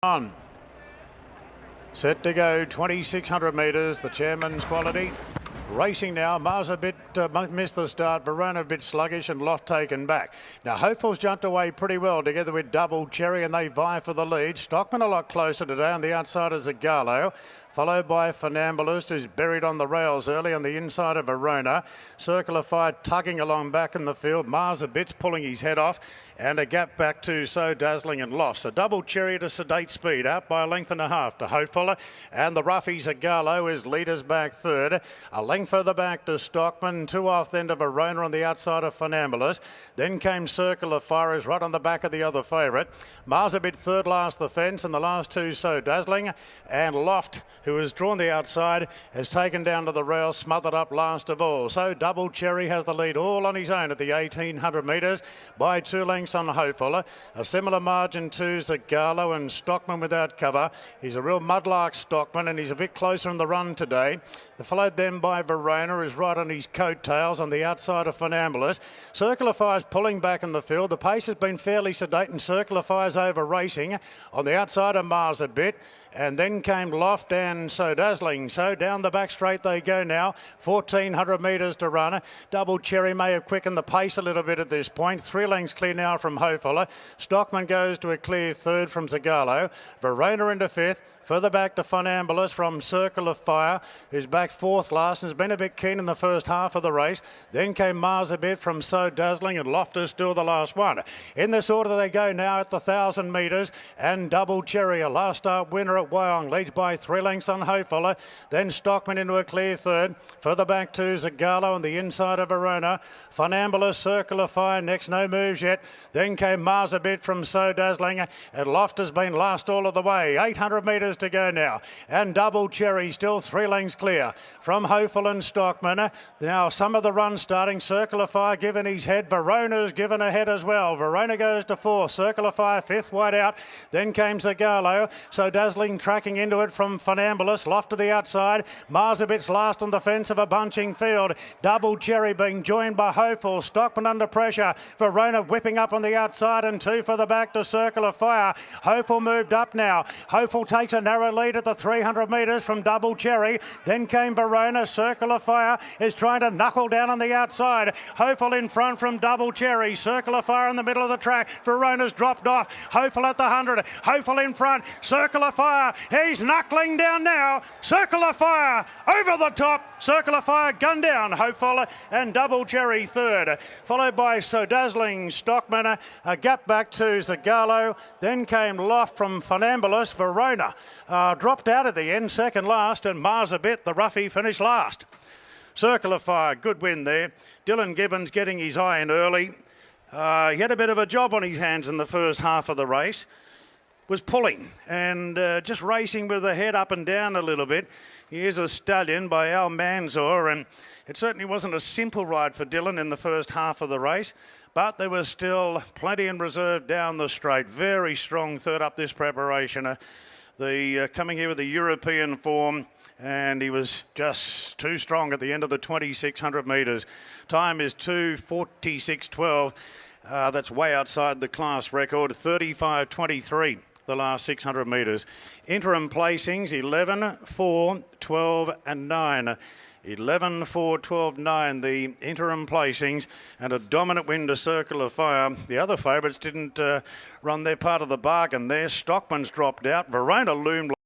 On. Set to go, 2,600 metres, the chairman's quality. Racing now, Mars a bit missed the start, Verona a bit sluggish and Loft taken back. Now Hopeful's jumped away pretty well together with Double Cherry and they vie for the lead. Stockman a lot closer today on the outside of Zagallo, followed by Funambulist, who's buried on the rails early on the inside of Verona. Circle of Fire tugging along back in the field. Mars a bit's pulling his head off and a gap back to So Dazzling and Loft. So Double Cherry at a sedate speed, out by a length and a half to Hopeful, and the roughie Zagallo is leaders back third. A length further back to Stockman, two off then to Verona on the outside of Funambulist. Then came Circle of Fire, is right on the back of the other favourite. Mars a bit third last the fence, and the last two So Dazzling, and Loft, who has drawn the outside, has taken down to the rail, smothered up last of all. So Double Cherry has the lead all on his own at the 1,800 metres by 2 lengths on Hopeful. A similar margin to Zagallo and Stockman without cover. He's a real mudlark, Stockman, and he's a bit closer in the run today. Followed then by Verona, is right on his coattails on the outside of Funambulist. Circle of Fire's pulling back in the field. The pace has been fairly sedate and Circle of Fire's over racing on the outside of Mars a bit. And then came Loft and So Dazzling. So down the back straight they go now. 1,400 metres to run. Double Cherry may have quickened the pace a little bit at this point. 3 lengths clear now from Hopeful. Stockman goes to a clear third from Zagallo. Verona into fifth. Further back to Funambulist from Circle of Fire, who's back fourth last and has been a bit keen in the first half of the race. Then came Mars a bit from So Dazzling, and Loft is still the last one. In this order they go now at the 1,000 metres, and Double Cherry, a last start winner at Wyong, leads by 3 lengths on Hopeful. Then Stockman into a clear third. Further back to Zagallo on the inside of Verona. Funambulist, Circle of Fire next, no moves yet. Then came Mars a bit from So Dazzling, and Loft has been last all of the way. 800 metres to go now, and Double Cherry still 3 lengths clear from Hopeful and Stockman. Now some of the run starting. Circle of Fire given his head. Verona's given a head as well. Verona goes to 4th. Circle of Fire 5th, wide out. Then came Zagallo. So Dazzling tracking into it from Funambulist. Loft to the outside. Mars a bit's last on the fence of a bunching field. Double Cherry being joined by Hopeful. Stockman under pressure. Verona whipping up on the outside, and 2 for the back to Circle of Fire. Hopeful moved up now. Hopeful takes a narrow lead at the 300 metres from Double Cherry. Then came Verona. Circle of Fire is trying to knuckle down on the outside. Hopeful in front from Double Cherry. Circle of Fire in the middle of the track. Verona's dropped off. Hopeful at the 100. Hopeful in front. Circle of Fire. He's knuckling down now. Circle of Fire over the top. Circle of Fire gunned down. Hopeful and Double Cherry third. Followed by So Dazzling, Stockman. A gap back to Zagallo. Then came Loft from Funambulist. Verona dropped out at the end, second last, and Mars a bit, the roughie, finished last. Circle of Fire, good win there. Dylan Gibbons getting his eye in early. He had a bit of a job on his hands in the first half of the race. Was pulling and just racing with the head up and down a little bit. Here's a stallion by Al Manzor, and it certainly wasn't a simple ride for Dylan in the first half of the race, but there was still plenty in reserve down the straight. Very strong third up this preparation. Coming here with the European form, and he was just too strong at the end of the 2,600 metres. Time is 2:46.12. That's way outside the class record. 35.23 the last 600 metres. Interim placings 11, 4, 12 and 9. 11, 4, 12, 9, the interim placings, and a dominant win to Circle of Fire. The other favourites didn't run their part of the bargain there. Stockman's dropped out. Verona loomed